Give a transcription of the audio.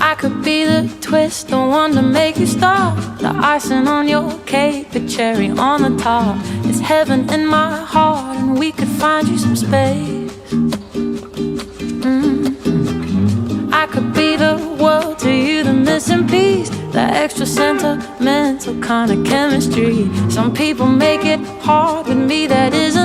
I could be the twist, the one to make you stop, the icing on your cake, the cherry on the top. It's heaven in my heart, and we could find you some space. I could be the world to you, the missing piece, the extra sentimental kind of chemistry. Some people make it hard, with me that isn't